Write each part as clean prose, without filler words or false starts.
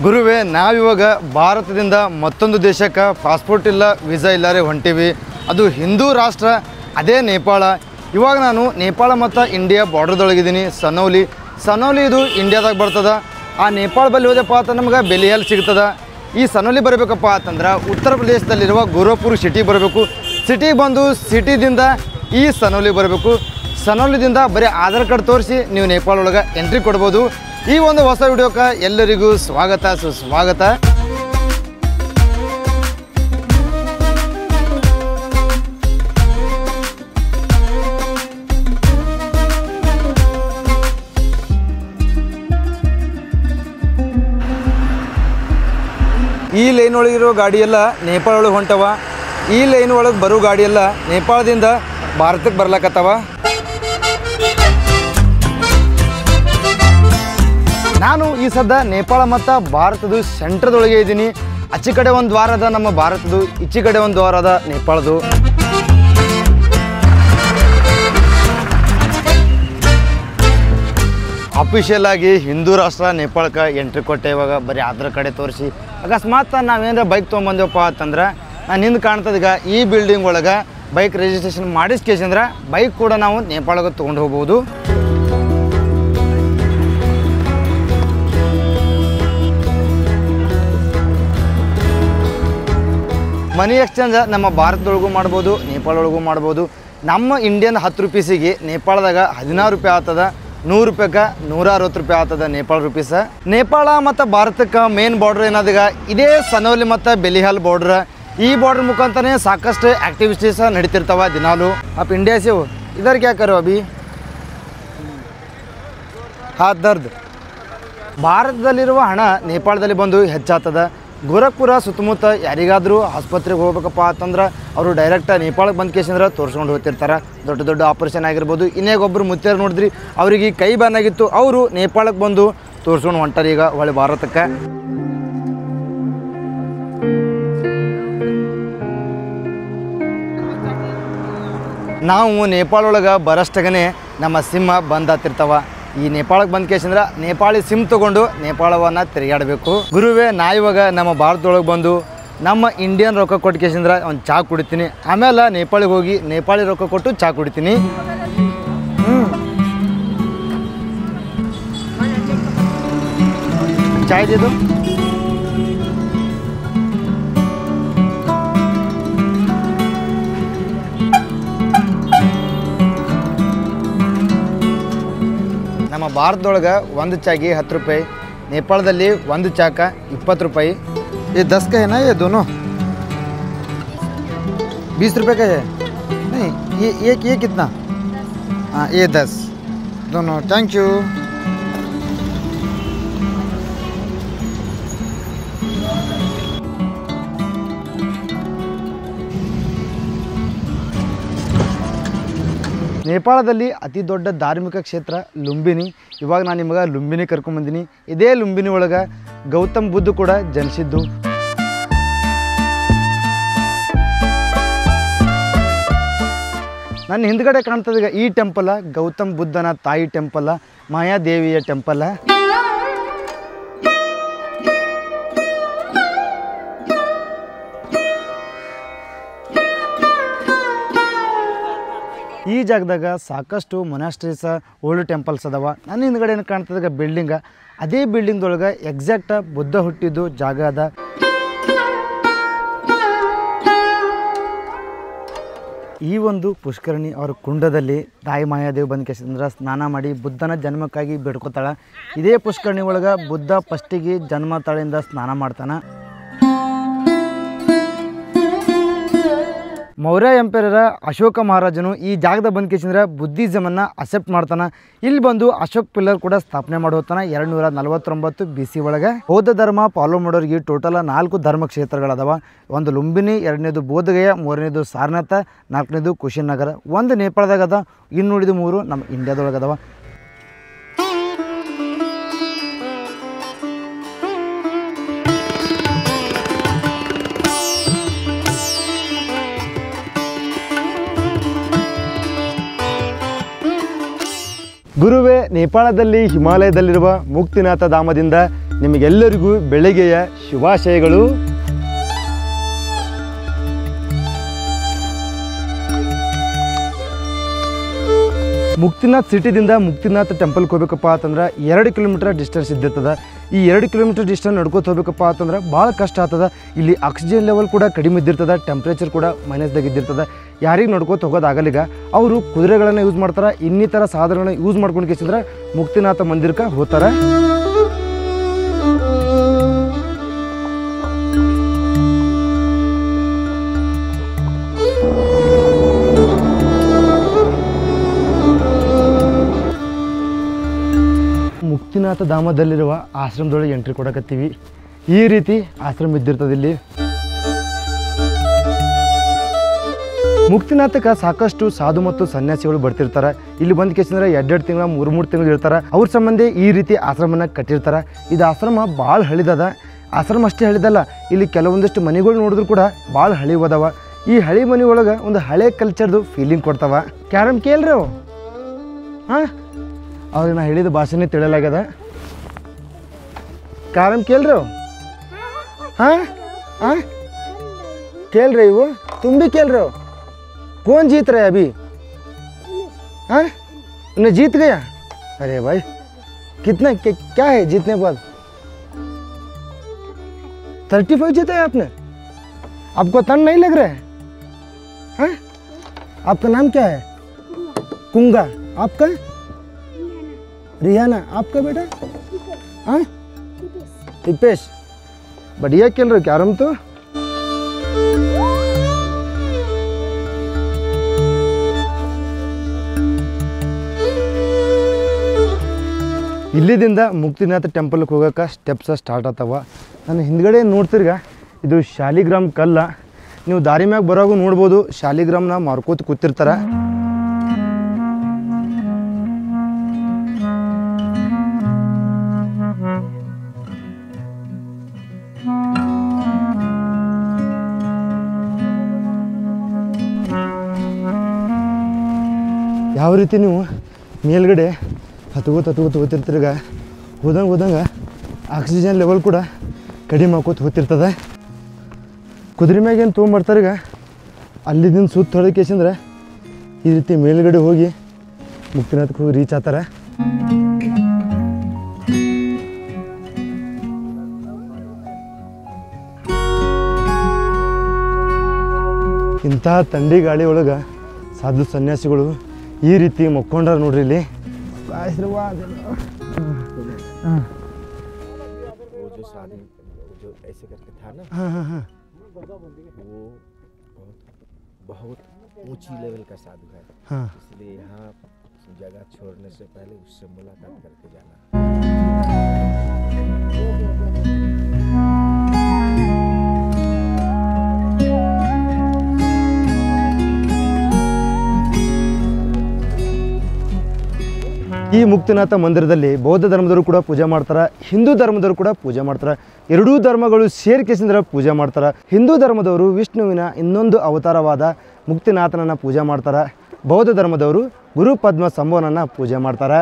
ಗುರುವೇ ನಾವಿವಾಗ ಭಾರತದಿಂದ ಮತ್ತೊಂದು ದೇಶಕ್ಕೆ ಪಾಸ್ಪೋರ್ಟ್ ಇಲ್ಲ ವೀಸಾ ಇಲ್ಲಾರೆ ಹೊಂಟಿವಿ. ಅದು ಹಿಂದೂ ರಾಷ್ಟ್ರ, ಅದೇ ನೇಪಾಳ. ಇವಾಗ ನಾನು ನೇಪಾಳ ಮತ್ತು ಇಂಡಿಯಾ ಬಾರ್ಡ್ರದೊಳಗಿದ್ದೀನಿ. ಸನೌಲಿ ಇದು ಇಂಡಿಯಾದಾಗ ಬರ್ತದೆ. ಆ ನೇಪಾಳ ಬಲ್ಲಿ ಹೋದಪ್ಪ ಅಂತ ನಮ್ಗೆ ಬೆಲಿಯಲ್ಲಿ ಸಿಗ್ತದೆ. ಈ ಸನೌಲಿ ಬರಬೇಕಪ್ಪ ಅಂತಂದ್ರೆ ಉತ್ತರ ಪ್ರದೇಶದಲ್ಲಿರುವ ಗೋರಖ್ಪುರ್ ಸಿಟಿ ಬರಬೇಕು. ಸಿಟಿಗೆ ಬಂದು ಸಿಟಿದಿಂದ ಈ ಸನೌಲಿ ಬರಬೇಕು. ಸನೌಲಿದಿಂದ ಬರೀ ಆಧಾರ್ ಕಾರ್ಡ್ ತೋರಿಸಿ ನೀವು ನೇಪಾಳ ಒಳಗೆ ಎಂಟ್ರಿ ಕೊಡ್ಬೋದು. ಈ ಒಂದು ಹೊಸ ವಿಡಿಯೋಕ್ಕೆ ಎಲ್ಲರಿಗೂ ಸ್ವಾಗತ ಸುಸ್ವಾಗತ. ಈ ಲೈನ್ ಒಳಗಿರೋ ಗಾಡಿಯೆಲ್ಲ ನೇಪಾಳ ಒಳಗೆ ಹೊಂಟವ. ಈ ಲೈನ್ ಒಳಗೆ ಬರೋ ಗಾಡಿಯೆಲ್ಲ ನೇಪಾಳದಿಂದ ಭಾರತಕ್ಕೆ ಬರ್ಲಕತ್ತವ. ನಾನು ಈ ಸದ್ದ ನೇಪಾಳ ಮತ್ತು ಭಾರತದ ಸೆಂಟ್ರದೊಳಗೆ ಇದ್ದೀನಿ. ಆಚೆ ಕಡೆ ಒಂದು ದ್ವಾರ ಅದ ನಮ್ಮ ಭಾರತದ್ದು, ಈಚೆ ಕಡೆ ಒಂದು ದ್ವಾರ ಅದ ನೇಪಾಳದು. ಅಫಿಷಿಯಲ್ ಆಗಿ ಹಿಂದೂ ರಾಷ್ಟ್ರ ನೇಪಾಳಕ್ಕೆ ಎಂಟ್ರಿ ಕೊಟ್ಟೆ. ಇವಾಗ ಬರೀ ಆಧಾರ್ ಕಾರ್ಡೆ ತೋರಿಸಿ ಅಕಸ್ಮಾತ್ ನಾವೇನಾರ ಬೈಕ್ ತೊಗೊಂಬಂದೇವಪ್ಪ ಅಂತಂದ್ರೆ ನಾನು ಹಿಂದೆ ಕಾಣ್ತದೀಗ ಈ ಬಿಲ್ಡಿಂಗ್ ಒಳಗೆ ಬೈಕ್ ರಿಜಿಸ್ಟ್ರೇಷನ್ ಮಾಡಿಸ್ಕೇಸಂದ್ರೆ ಬೈಕ್ ಕೂಡ ನಾವು ನೇಪಾಳಕ್ಕೆ ತೊಗೊಂಡು ಹೋಗ್ಬೋದು. ಮನಿ ಎಕ್ಸ್ಚೇಂಜ್ ನಮ್ಮ ಭಾರತದೊಳಗೂ ಮಾಡ್ಬೋದು, ನೇಪಾಳ ಒಳಗೂ ಮಾಡ್ಬೋದು. ನಮ್ಮ ಇಂಡಿಯನ್ 10 ರೂಪೀಸಿಗೆ ನೇಪಾಳದಾಗ 16 ರೂಪಾಯಿ ಆಗ್ತದೆ. 100 ರೂಪಾಯಿಗೆ 160 ರೂಪಾಯಿ ಆಗ್ತದೆ ನೇಪಾಳ ರೂಪೀಸ. ನೇಪಾಳ ಮತ್ತು ಭಾರತಕ್ಕೆ ಮೇನ್ ಬಾರ್ಡ್ರ್ ಏನಾದೀಗ ಇದೇ ಸನೌಲಿ ಮತ್ತು ಬೆಲಿಹಾಲ್ ಬಾರ್ಡ್ರ್. ಈ ಬಾರ್ಡ್ರ್ ಮುಖಾಂತರನೇ ಸಾಕಷ್ಟು ಆ್ಯಕ್ಟಿವಿಟೀಸ್ ನಡೀತಿರ್ತಾವೆ ದಿನಾಲು. ಅಪ್ ಇಂಡಿಯಾ से हो इधर क्या करो अभी हाथ दर्द. ಭಾರತದಲ್ಲಿರುವ ಹಣ ನೇಪಾಳದಲ್ಲಿ ಬಂದು ಹೆಚ್ಚಾಗ್ತದೆ. ಗೋರಖ್ಪುರ ಸುತ್ತಮುತ್ತ ಯಾರಿಗಾದರೂ ಆಸ್ಪತ್ರೆಗೆ ಹೋಗ್ಬೇಕಪ್ಪ ಅಂತಂದ್ರೆ ಅವರು ಡೈರೆಕ್ಟ್ ನೇಪಾಳಕ್ಕೆ ಬಂದು ಕೇಸಂದ್ರೆ ತೋರಿಸ್ಕೊಂಡು ಹೋಗ್ತಿರ್ತಾರೆ. ದೊಡ್ಡ ದೊಡ್ಡ ಆಪರೇಷನ್ ಆಗಿರ್ಬೋದು. ಇನ್ನೇಗೊಬ್ಬರು ಮುತ್ತೇರು ನೋಡಿದ್ರಿ, ಅವ್ರಿಗೆ ಕೈ ಬ್ಯಾನ್ ಆಗಿತ್ತು, ಅವರು ನೇಪಾಳಕ್ಕೆ ಬಂದು ತೋರಿಸ್ಕೊಂಡು ಹೊಂಟಾರೆ ಈಗ ಒಳ್ಳೆ ಭಾರತಕ್ಕೆ. ನಾವು ನೇಪಾಳ ಒಳಗೆ ಬರಷ್ಟಗನೆ ನಮ್ಮ ಸಿಮ್ ಬಂದ್ ಆಗ್ತಿರ್ತಾವ. ಈ ನೇಪಾಳಕ್ಕೆ ಬಂದ ಕೇಸಂದ್ರೆ ನೇಪಾಳಿ ಸಿಮ್ ತೊಗೊಂಡು ನೇಪಾಳವನ್ನು ತಿರುಗಾಡಬೇಕು. ಗುರುವೇ ನಾ ಇವಾಗ ನಮ್ಮ ಭಾರತದೊಳಗೆ ಬಂದು ನಮ್ಮ ಇಂಡಿಯನ್ ರೊಕ್ಕ ಕೊಟ್ಟು ಕೇಸಂದ್ರೆ ಒಂದು ಚಹಾ ಕುಡಿತೀನಿ. ಆಮೇಲೆ ನೇಪಾಳಿಗೆ ಹೋಗಿ ನೇಪಾಳಿ ರೊಕ್ಕ ಕೊಟ್ಟು ಚಹಾ ಕುಡಿತೀನಿ. ಚಹಾ ಇದ್ದು ನಮ್ಮ ಭಾರತದೊಳಗೆ ಒಂದು ಚಾಗೆ 10 ರೂಪಾಯಿ, ನೇಪಾಳದಲ್ಲಿ ಒಂದು ಚಾಕ 20 ರೂಪಾಯಿ. ये 10 का है ना, ये दोनों 20 रुपये का है. नहीं ये कितना? हाँ ये 10 दोनों. Thank you. ನೇಪಾಳದಲ್ಲಿ ಅತಿ ದೊಡ್ಡ ಧಾರ್ಮಿಕ ಕ್ಷೇತ್ರ ಲುಂಬಿನಿ. ಇವಾಗ ನಾನು ನಿಮಗೆ ಲುಂಬಿನಿ ಕರ್ಕೊಂಬಂದಿನಿ. ಇದೇ ಲುಂಬಿನಿ ಒಳಗೆ ಗೌತಮ್ ಬುದ್ಧ ಕೂಡ ಜನಿಸಿದ್ದು. ನನ್ನ ಹಿಂದ್ಗಡೆ ಕಾಣ್ತದೀಗ ಈ ಟೆಂಪಲ್ ಗೌತಮ್ ಬುದ್ಧನ ತಾಯಿ ಟೆಂಪಲ್, ಮಾಯಾದೇವಿಯ ಟೆಂಪಲ್. ಈ ಜಾಗದಾಗ ಸಾಕಷ್ಟು ಮೊನಾಸ್ಟ್ರೀಸ್, ಓಲ್ಡ್ ಟೆಂಪಲ್ಸ್ ಅದಾವ. ನನ್ನ ಹಿಂದ್ಗಡೆ ಏನು ಕಾಣ್ತದಾಗ ಬಿಲ್ಡಿಂಗ್, ಅದೇ ಬಿಲ್ಡಿಂಗ್ದೊಳಗೆ ಎಕ್ಸಾಕ್ಟ್ ಬುದ್ಧ ಹುಟ್ಟಿದ್ದು ಜಾಗ ಅದ. ಈ ಒಂದು ಪುಷ್ಕರಣಿ ಅವ್ರ ಕುಂಡದಲ್ಲಿ ತಾಯಿ ಮಾಯಾದೇವಿ ಬಂದ ಕೇಸಂದ್ರೆ ಸ್ನಾನ ಮಾಡಿ ಬುದ್ಧನ ಜನ್ಮಕ್ಕಾಗಿ ಬೇಡ್ಕೋತಾಳ. ಇದೇ ಪುಷ್ಕರಣಿ ಒಳಗೆ ಬುದ್ಧ ಫಸ್ಟಿಗೆ ಜನ್ಮ ತಾಳಿಂದ ಸ್ನಾನ ಮಾಡ್ತಾನೆ. ಮೌರ್ಯ ಎಂಪೈರರ ಅಶೋಕ ಮಹಾರಾಜನು ಈ ಜಾಗದ ಬಂದು ಕೇಸಿಂದ್ರೆ ಬುದ್ಧಿಸಮನ್ನು ಅಕ್ಸೆಪ್ಟ್ ಮಾಡ್ತಾನೆ. ಇಲ್ಲಿ ಬಂದು ಅಶೋಕ್ ಪಿಲ್ಲರ್ ಕೂಡ ಸ್ಥಾಪನೆ ಮಾಡಿ ಹೋಗ್ತಾನೆ 249 BC ಒಳಗೆ. ಬೌದ್ಧ ಧರ್ಮ ಫಾಲೋ ಮಾಡೋರಿಗೆ ಟೋಟಲ್ 4 ಧರ್ಮ ಕ್ಷೇತ್ರಗಳದಾವ. ಒಂದು ಲುಂಬಿನಿ, 2ನೇದು ಬೋಧಗಯ, 3ನೇದು ಸಾರನಾಥ, 4ನೇದು ಕುಶಿನಗರ. ಒಂದು ನೇಪಾಳದಾಗ ಅದ, ಇನ್ನುಳಿದ 3 ನಮ್ಮ ಇಂಡಿಯಾದೊಳಗದವ. ಗುರುವೇ ನೇಪಾಳದಲ್ಲಿ ಹಿಮಾಲಯದಲ್ಲಿರುವ ಮುಕ್ತಿನಾಥ ಧಾಮದಿಂದ ನಿಮಗೆಲ್ಲರಿಗೂ ಬೆಳಗ್ಗೆಯ ಶುಭಾಶಯಗಳು. ಮುಕ್ತಿನಾಥ್ ಸಿಟಿದಿಂದ ಮುಕ್ತಿನಾಥ್ ಟೆಂಪಲ್ಗೆ ಹೋಗ್ಬೇಕಪ್ಪ ಅಂತಂದ್ರೆ 2 ಕಿಲೋಮೀಟರ್ ಡಿಸ್ಟೆನ್ಸ್ ಇದ್ದಿರ್ತದೆ. ಈ 2 ಕಿಲೋಮೀಟರ್ ಡಿಸ್ಟೆನ್ಸ್ ನಡ್ಕೋತ ಹೋಗ್ಬೇಕಪ್ಪ ಅಂತಂದ್ರೆ ಭಾಳ ಕಷ್ಟ ಆಗ್ತದೆ. ಇಲ್ಲಿ ಆಕ್ಸಿಜನ್ ಲೆವೆಲ್ ಕೂಡ ಕಡಿಮೆ ಇದ್ದಿರ್ತದೆ, ಟೆಂಪ್ರೇಚರ್ ಕೂಡ ಮೈನಸ್ದಾಗ ಇದ್ದಿರ್ತದೆ. ಯಾರಿಗೆ ನಡ್ಕೋತ ಹೋಗೋದಾಗಲಿಗ ಅವರು ಕುದುರೆಗಳನ್ನು ಯೂಸ್ ಮಾಡ್ತಾರೆ, ಇನ್ನಿತರ ಸಾಧನಗಳನ್ನ ಯೂಸ್ ಮಾಡ್ಕೊಂಡು ಕೇಸಿದ್ರೆ ಮುಕ್ತಿನಾಥ ಮಂದಿರಕ್ಕೆ ಹೋಗ್ತಾರೆ. ಮುಕ್ತಿನಾಥ ಧಾಮದಲ್ಲಿರುವ ಆಶ್ರಮದೊಳಗೆ ಎಂಟ್ರಿ ಕೊಡಕತ್ತೀವಿ. ಈ ರೀತಿ ಆಶ್ರಮ ಇದ್ದಿರ್ತದೆ. ಇಲ್ಲಿ ಮುಕ್ತಿನಾಥಕ್ಕೆ ಸಾಕಷ್ಟು ಸಾಧು ಮತ್ತು ಸನ್ಯಾಸಿಗಳು ಬರ್ತಿರ್ತಾರೆ. ಇಲ್ಲಿ ಬಂದು ಕೇಸಿದ್ರೆ 2 ತಿಂಗಳು 3 ತಿಂಗಳು ಇರ್ತಾರೆ. ಅವ್ರ ಸಂಬಂಧ ಈ ರೀತಿ ಆಶ್ರಮನ ಕಟ್ಟಿರ್ತಾರೆ. ಇದು ಆಶ್ರಮ ಭಾಳ ಹಳಿದದ. ಆಶ್ರಮ ಅಷ್ಟೇ ಹಳಿದಲ್ಲ, ಇಲ್ಲಿ ಕೆಲವೊಂದಿಷ್ಟು ಮನೆಗಳು ನೋಡಿದ್ರು ಕೂಡ ಭಾಳ ಹಳಿವದವ. ಈ ಹಳಿ ಮನೆ ಒಳಗೆ ಒಂದು ಹಳೆ ಕಲ್ಚರ್ದು ಫೀಲಿಂಗ್ ಕೊಡ್ತಾವ. ಕ್ಯಾರಮ್ ಕೇಳ್ರಿ ಅವು. ಹಾಂ, ಅವ್ರಿಗೆ ನಾ ಹೇಳಿದ ಭಾಷೆನೇ ತಿಳಿಯಲಾಗ್ಯದ. ಕ್ಯಾರಮ್ ಕೇಳ್ರಿ ಅವು. ಹಾಂ ಹಾಂ खेल रही हो तुम भी खेल रहे हो कौन जीत रहा है अभी हाँ उन्हें जीत गया अरे भाई कितना क्या है जीतने के बाद 35 जीता है आपने आपको तन नहीं लग रहा है हाँ आपका नाम क्या है कुंगा आपका रियाना आपका बेटा हाँ टिपेश बढ़िया खेल रहे हो क्या रम तो ಇಲ್ಲಿದಿಂದ ಮುಕ್ತಿನಾಥ ಟೆಂಪಲ್ಗೆ ಹೋಗೋಕೆ ಸ್ಟೆಪ್ಸ್ ಸ್ಟಾರ್ಟ್ ಆಗ್ತಾವ. ನಾನು ಹಿಂದ್ಗಡೆ ನೋಡ್ತಿರ್ಗ ಇದು ಶಾಲಿಗ್ರಾಮ್ ಕಲ್ಲ. ನೀವು ದಾರಿ ಮ್ಯಾಗ ಬರೋಗೂ ನೋಡ್ಬೋದು ಶಾಲಿಗ್ರಾಮ್ನ ಮಾರ್ಕೋತ ಕೂತಿರ್ತಾರೆ. ಯಾವ ರೀತಿ ನೀವು ಮೇಲ್ಗಡೆ ಹೋಗ್ತಿರ್ತಿರ್ಗ ಹೋದಂಗೆ ಆಕ್ಸಿಜನ್ ಲೆವೆಲ್ ಕೂಡ ಕಡಿಮೆ ಹಾಕೋತ ಹೋಗ್ತಿರ್ತದೆ. ಕುದುರೆ ಮ್ಯಾಗೇನು ತೊಗೊಂಬರ್ತಾರೀಗ ಅಲ್ಲಿದಿಂದ ಸುತ್ತ ಹೊಡಕೇಸಂದ್ರೆ ಈ ರೀತಿ ಮೇಲ್ಗಡೆ ಹೋಗಿ ಮುಕ್ತಿನಾಥಕ್ಕೆ ಹೋಗಿ ರೀಚ್ ಆಗ್ತಾರೆ. ಇಂಥ ಥಂಡಿ ಗಾಳಿ ಒಳಗೆ ಸಾಧು ಸನ್ಯಾಸಿಗಳು ಈ ರೀತಿ ಮಕ್ಕೊಂಡಾರ ನೋಡ್ರಿ. ಇಲ್ಲಿ बहुत ऊंची लेवल का साधु है इसलिए यहाँ जगह छोड़ने से पहले उससे मुलाकात करके जाना। ಈ ಮುಕ್ತಿನಾಥ ಮಂದಿರದಲ್ಲಿ ಬೌದ್ಧ ಧರ್ಮದವರು ಕೂಡ ಪೂಜೆ ಮಾಡ್ತಾರೆ, ಹಿಂದೂ ಧರ್ಮದವರು ಕೂಡ ಪೂಜೆ ಮಾಡ್ತಾರೆ. ಎರಡೂ ಧರ್ಮಗಳು ಸೇರ್ಕೆಸಿಂದ್ರೆ ಪೂಜೆ ಮಾಡ್ತಾರೆ. ಹಿಂದೂ ಧರ್ಮದವರು ವಿಷ್ಣುವಿನ ಇನ್ನೊಂದು ಅವತಾರವಾದ ಮುಕ್ತಿನಾಥನನ್ನು ಪೂಜೆ ಮಾಡ್ತಾರೆ. ಬೌದ್ಧ ಧರ್ಮದವರು ಗುರು ಪದ್ಮ ಸಂಭವನನ್ನು ಪೂಜೆ ಮಾಡ್ತಾರೆ.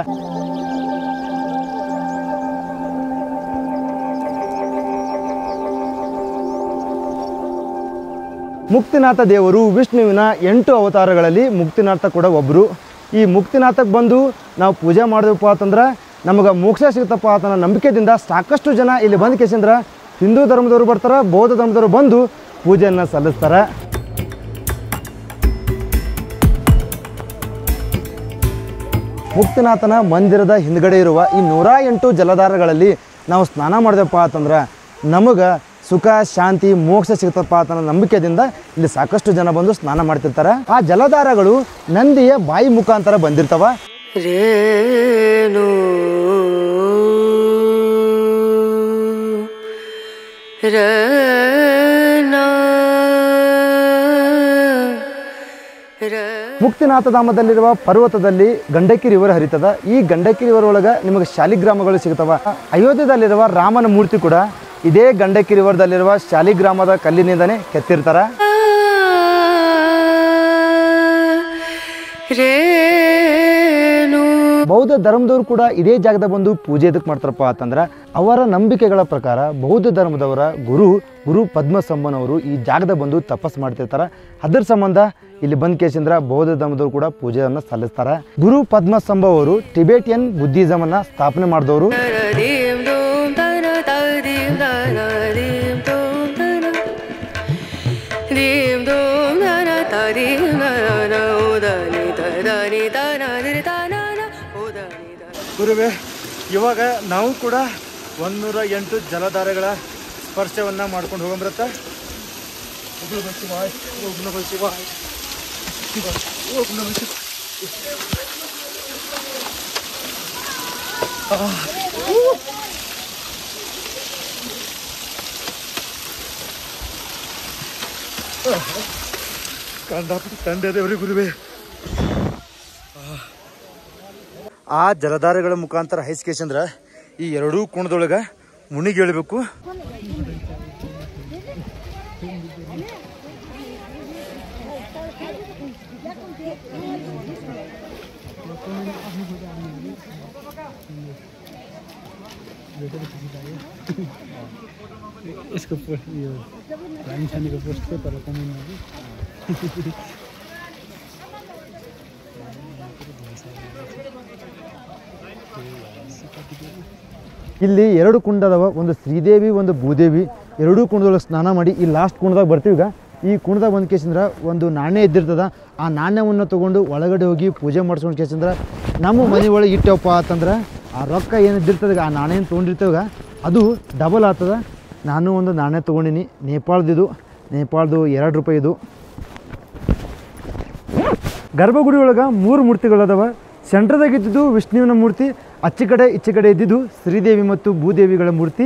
ಮುಕ್ತಿನಾಥ ದೇವರು ವಿಷ್ಣುವಿನ 8 ಅವತಾರಗಳಲ್ಲಿ ಮುಕ್ತಿನಾಥ ಕೂಡ ಒಬ್ಬರು. ಈ ಮುಕ್ತಿನಾಥಕ್ಕೆ ಬಂದು ನಾವು ಪೂಜೆ ಮಾಡಿದೆವಪ್ಪ ಅಂತಂದ್ರೆ ನಮಗೆ ಮೋಕ್ಷ ಸಿಗುತ್ತಪ್ಪ ಅಂತ ನಂಬಿಕೆಯಿಂದ ಸಾಕಷ್ಟು ಜನ ಇಲ್ಲಿ ಬಂದು ಕೇಸಂದ್ರೆ ಹಿಂದೂ ಧರ್ಮದವರು ಬರ್ತಾರೆ, ಬೌದ್ಧ ಧರ್ಮದವರು ಬಂದು ಪೂಜೆಯನ್ನು ಸಲ್ಲಿಸ್ತಾರೆ. ಮುಕ್ತಿನಾಥನ ಮಂದಿರದ ಹಿಂದ್ಗಡೆ ಇರುವ ಈ 108 ಜಲಧಾರಗಳಲ್ಲಿ ನಾವು ಸ್ನಾನ ಮಾಡಿದೆವಪ್ಪ ಅಂತಂದ್ರೆ ನಮಗೆ ಸುಖ ಶಾಂತಿ ಮೋಕ್ಷ ಸಿಗುತ್ತಪ್ಪ ಅಂತ ನಂಬಿಕೆಯಿಂದ ಇಲ್ಲಿ ಸಾಕಷ್ಟು ಜನ ಬಂದು ಸ್ನಾನ ಮಾಡ್ತಿರ್ತಾರೆ. ಆ ಜಲಧಾರಗಳು ನಂದಿಯ ಬಾಯಿ ಮುಖಾಂತರ ಬಂದಿರ್ತಾವ. ಮುಕ್ತಿನಾಥ ಧಾಮದಲ್ಲಿರುವ ಪರ್ವತದಲ್ಲಿ ಗಂಡಕಿ ರಿವರ್ ಹರಿತದ. ಈ ಗಂಡಕಿ ರಿವರ್ ಒಳಗೆ ನಿಮಗೆ ಶಾಲಿಗ್ರಾಮಗಳು ಸಿಗ್ತವ. ಅಯೋಧ್ಯದಲ್ಲಿರುವ ರಾಮನ ಮೂರ್ತಿ ಕೂಡ ಇದೇ ಗಂಡಕಿ ರಿವರ್ದಲ್ಲಿರುವ ಶಾಲಿಗ್ರಾಮದ ಕಲ್ಲಿನಿಂದನೇ ಕೆತ್ತಿರ್ತಾರೆ. ರೇನು ಬೌದ್ಧ ಧರ್ಮದವರು ಕೂಡ ಇದೇ ಜಾಗದಾಗ ಬಂದು ಪೂಜೆ ಎದಕ್ಕೆ ಮಾಡ್ತಾರಪ್ಪ ಅಂತಂದ್ರೆ ಅವರ ನಂಬಿಕೆಗಳ ಪ್ರಕಾರ ಬೌದ್ಧ ಧರ್ಮದವರ ಗುರು ಪದ್ಮಸಂಭನವರು ಈ ಜಾಗದಾಗ ಬಂದು ತಪಸ್ ಮಾಡ್ತಿರ್ತಾರೆ. ಅದರ ಸಂಬಂಧ ಇಲ್ಲಿ ಬಂದ ಕೇಸಿಂದ್ರ ಬೌದ್ಧ ಧರ್ಮದವರು ಕೂಡ ಪೂಜೆಯನ್ನು ಸಲ್ಲಿಸ್ತಾರೆ. ಗುರು ಪದ್ಮಸಂಭ ಅವರು ಟಿಬೇಟಿಯನ್ ಬುದ್ಧಿಸಮ್ ಅನ್ನ ಸ್ಥಾಪನೆ ಮಾಡಿದವರು. ಗುರುವೇ, ಇವಾಗ ನಾವು ಕೂಡ 108 ಜಲಧಾರೆಗಳ ಸ್ಪರ್ಶವನ್ನು ಮಾಡ್ಕೊಂಡು ಹೋಗಂಬರತ್ತ. ಕಂಡಾಪಟ್ಟಿ ತಂದೆದೇವ್ರಿ ಗುರುವೇ. ಆ ಜಲಧಾರೆಗಳ ಮುಖಾಂತರ ಹೈಸ್ಕೇಶಂದ್ರ ಈ ಎರಡೂ ಕೋಣದೊಳಗೆ ಮುನಿಗೆ ಹೇಳ್ಬೇಕು. इसको रामछानी को पोस्ट पे पर ಇಲ್ಲಿ ಎರಡು ಕುಂಡ ಅದಾವ, ಒಂದು ಶ್ರೀದೇವಿ ಒಂದು ಭೂದೇವಿ. ಎರಡೂ ಕುಂಡದೊಳಗೆ ಸ್ನಾನ ಮಾಡಿ ಈ ಲಾಸ್ಟ್ ಕುಂಡದಾಗ ಬರ್ತೀವಿ. ಈಗ ಈ ಕುಂಡದಾಗ ಬಂದು ಕೇಸಂದ್ರೆ ಒಂದು ನಾಣ್ಯ ಇದ್ದಿರ್ತದ. ಆ ನಾಣ್ಯವನ್ನು ತೊಗೊಂಡು ಒಳಗಡೆ ಹೋಗಿ ಪೂಜೆ ಮಾಡಿಸ್ಕೊಂಡು ಕೇಸಂದ್ರೆ ನಮ್ಮ ಮನೆ ಒಳಗೆ ಇಟ್ಟವಪ್ಪ ಅಂತಂದ್ರೆ ಆ ರೊಕ್ಕ ಏನು ಇದ್ದಿರ್ತದ ಆ ನಾಣ್ಯನ ತೊಗೊಂಡಿರ್ತೇವೆ ಅದು ಡಬಲ್ ಆಗ್ತದ. ನಾನು ಒಂದು ನಾಣ್ಯ ತೊಗೊಂಡಿನಿ, ನೇಪಾಳದಿದು, ನೇಪಾಳದು 2 ರೂಪಾಯಿ ಇದು. ಗರ್ಭಗುಡಿ ಒಳಗೆ 3 ಮೂರ್ತಿಗಳದಾವ. ಸೆಂಟ್ರದಾಗ ಇದ್ದಿದ್ದು ವಿಷ್ಣುವಿನ ಮೂರ್ತಿ, ಆಚೆ ಕಡೆ ಈಚೆ ಕಡೆ ಇದ್ದಿದ್ದು ಶ್ರೀದೇವಿ ಮತ್ತು ಭೂದೇವಿಗಳ ಮೂರ್ತಿ.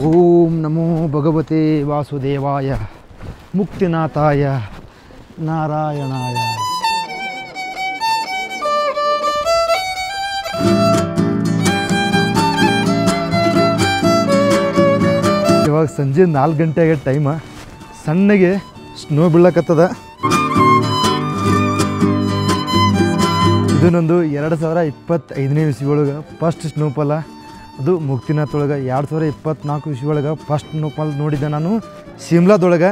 ಓಂ ನಮೋ ಭಗವತೆ ವಾಸುದೇವಾಯ ಮುಕ್ತಿನಾಥಾಯ ನಾರಾಯಣಾಯ. ಇವಾಗ ಸಂಜೆ 4 ಗಂಟೆ ಆಗೋ ಟೈಮ. ಸಣ್ಣಗೆ ಸ್ನೋ ಬೀಳಕತ್ತದ. ಇದು ನಂದು 2025ನೇ ಇಸ್ವಿ ಒಳಗೆ ಫಸ್ಟ್ ಸ್ನೋಫಾಲ. ಅದು ಮುಕ್ತಿನಾಥ್ ಒಳಗೆ 2024 ಇಸ್ವಿ ಒಳಗೆ ಫಸ್ಟ್ ಸ್ನೋಫಾಲ್ ನೋಡಿದ್ದೆ ನಾನು ಶಿಮ್ಲಾದೊಳಗೆ.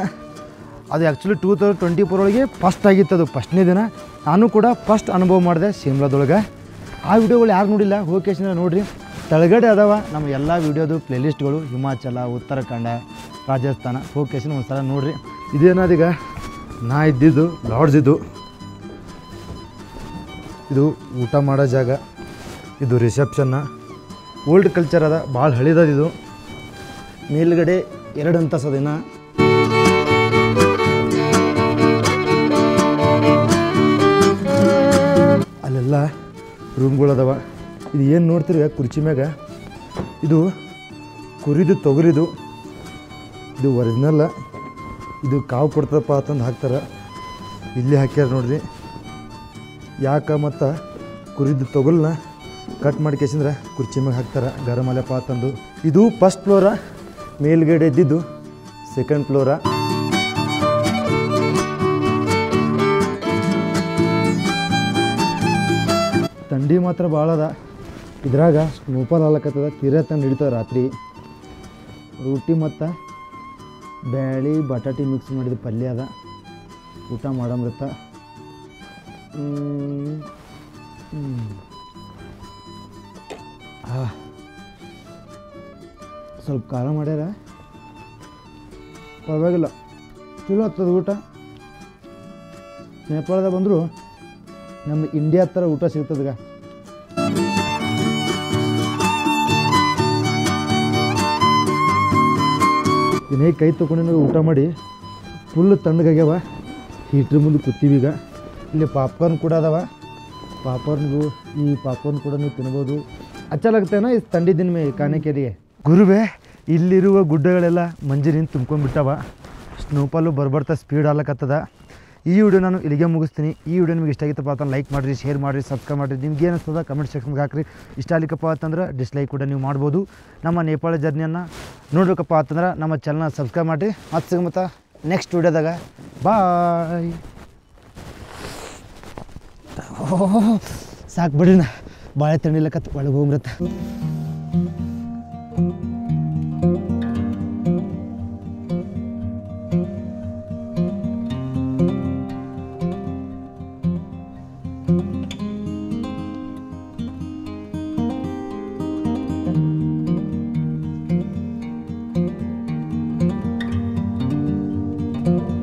ಅದು ಆ್ಯಕ್ಚುಲಿ 2024 ಒಳಗೆ ಫಸ್ಟ್ ಆಗಿತ್ತು. ಅದು ಫಸ್ಟ್ನೇ ದಿನ ನಾನು ಕೂಡ ಫಸ್ಟ್ ಅನುಭವ ಮಾಡಿದೆ ಶಿಮ್ಲಾದೊಳಗೆ. ಆ ವಿಡಿಯೋಗಳು ಯಾರು ನೋಡಿಲ್ಲ ಹೋಗೇಶನ್ ನೋಡಿರಿ, ತಳಗಡೆ ಅದಾವ ನಮ್ಮ ಎಲ್ಲ ವೀಡಿಯೋದು ಪ್ಲೇಲಿಸ್ಟ್ಗಳು. ಹಿಮಾಚಲ, ಉತ್ತರಾಖಂಡ, ರಾಜಸ್ಥಾನ ಹೋಗೇಶನ್ ಒಂದ್ಸಲ ನೋಡಿರಿ. ಇದೇನಾದೀಗ ನಾ ಇದ್ದಿದ್ದು ಲಾಡ್ಜ್. ಇದು ಊಟ ಮಾಡೋ ಜಾಗ, ಇದು ರಿಸೆಪ್ಷನ್ನ. ಓಲ್ಡ್ ಕಲ್ಚರ್ ಅದ, ಭಾಳ ಹಳಿದದ. ಇದು ಮೇಲ್ಗಡೆ 2 ಅಂತಸ್ತದಿನ. ಅಲ್ಲೆಲ್ಲ ರೂಮ್ಗಳದಾವ. ಇದು ಏನು ನೋಡ್ತಿರ ಕುರ್ಚಿ ಮ್ಯಾಗ, ಇದು ಕುರಿದು ತೊಗರಿದು. ಇದು ಒರಿಜಿನಲ್ಲ. ಇದು ಕಾವು ಕೊಡ್ತದಪ್ಪ ಅಂತಂದು ಹಾಕ್ತಾರೆ. ಇಲ್ಲಿ ಹಾಕ್ಯಾರ ನೋಡ್ರಿ. ಯಾಕೆ ಮತ್ತು ಕುರಿದು ತೊಗಲ್ನ ಕಟ್ ಮಾಡಿ ಕೇಸಿಂದ್ರೆ ಕುರ್ಚಿ ಮ್ಯಾಗ ಹಾಕ್ತಾರೆ ಗರಂ ಅಲೆಪ್ಪ ಅಂತಂದು. ಇದು ಫಸ್ಟ್ ಫ್ಲೋರ, ಮೇಲ್ಗಡೆ ಇದ್ದಿದ್ದು 2nd ಫ್ಲೋರ. ಥಂಡಿ ಮಾತ್ರ ಭಾಳ ಅದ. ಇದ್ರಾಗ ಸ್ನೋಫಾಲ್ ಹಾಲಕತ್ತದ. ತೀರಾ ತಂದು ಹಿಡಿತದ ರಾತ್ರಿ. ರೊಟ್ಟಿ ಮತ್ತು ಬ್ಯಾಳಿ ಬಟಾಟಿ ಮಿಕ್ಸ್ ಮಾಡಿದ ಪಲ್ಯ ಅದ. ಊಟ ಮಾಡಂಬತ್ತ. ಸ್ವಲ್ಪ ಖಾರ ಮಾಡ್ಯಾರ, ಪರವಾಗಿಲ್ಲ, ಚಲೋ ಆಗ್ತದೆ ಊಟ. ನೇಪಾಳದಾಗ ಬಂದರೂ ನಮ್ಮ ಇಂಡಿಯಾ ಥರ ಊಟ ಸಿಗ್ತದೀಗ. ದಿನೇ ಕೈ ತೊಗೊಂಡು ಊಟ ಮಾಡಿ ಫುಲ್ ತಣ್ಣಗಾಗ್ಯಾವ. ಹೀಟ್ರ್ ಮುಂದೆ ಕೂತೀವಿ ಈಗ. ಇಲ್ಲಿ ಪಾಪ್ಕಾರ್ನ್ ಕೂಡ ಅದಾವ. ಈ ಪಾಪ್ಕಾರ್ನ್ ಕೂಡ ನೀವು ತಿನ್ಬೋದು. ಅಚ್ಚಲಾಗ್ತೇನ ಈ ಥಂಡಿ ದಿನ ಮೇ ಖಾನೆ ಕೆರಿಗೆ. ಗುರುವೇ, ಇಲ್ಲಿರುವ ಗುಡ್ಡಗಳೆಲ್ಲ ಮಂಜಿನಿಂದ ತುಂಬ್ಕೊಂಡ್ಬಿಟ್ಟವ. Snowfall ಬರ್ಬರ್ತಾ speed ಆಗ್ಲಕತ್ತದ. ಈ ವಿಡಿಯೋ ನಾನು ಇಲ್ಲಿಗೆ ಮುಗಿಸ್ತೀನಿ. ಈ ವಿಡಿಯೋ ನಿಮಗೆ ಇಷ್ಟ ಆಗಿತ್ತಪ್ಪ ಅಂತ ಲೈಕ್ ಮಾಡಿರಿ, ಶೇರ್ ಮಾಡಿರಿ, ಸಬ್ಸ್ಕ್ರೈಬ್ ಮಾಡಿರಿ. ನಿಮ್ಗೆ ಏನು ಅನಿಸ್ತದ ಕಮೆಂಟ್ ಸೆಕ್ಷನ್ಗೆ ಹಾಕಿರಿ. ಇಷ್ಟ ಆಗ್ಲಿಕ್ಕಪ್ಪ ಅಂತಂದ್ರೆ ಡಿಸ್ಲೈಕ್ ಕೂಡ ನೀವು ಮಾಡ್ಬೋದು. ನಮ್ಮ ನೇಪಾಳ ಜರ್ನಿಯನ್ನು ನೋಡ್ಬೇಕಪ್ಪ ಅಂತಂದ್ರೆ ನಮ್ಮ ಚಾನಲ್ನ ಸಬ್ಸ್ಕ್ರೈಬ್ ಮಾಡಿರಿ. ಮತ್ತೆ ಸಿಗಮತ್ತ ನೆಕ್ಸ್ಟ್ ವಿಡಿಯೋದಾಗ. ಬಾಯ್. ಸಾಕು ಬಿಡ್ರಿ, ನಾ ಬಾಳೆ ತಣ್ಣಿಲ್ಲಕತ್ತು ಒಳಗೆ ಹೋಗ್ರತ್ತ.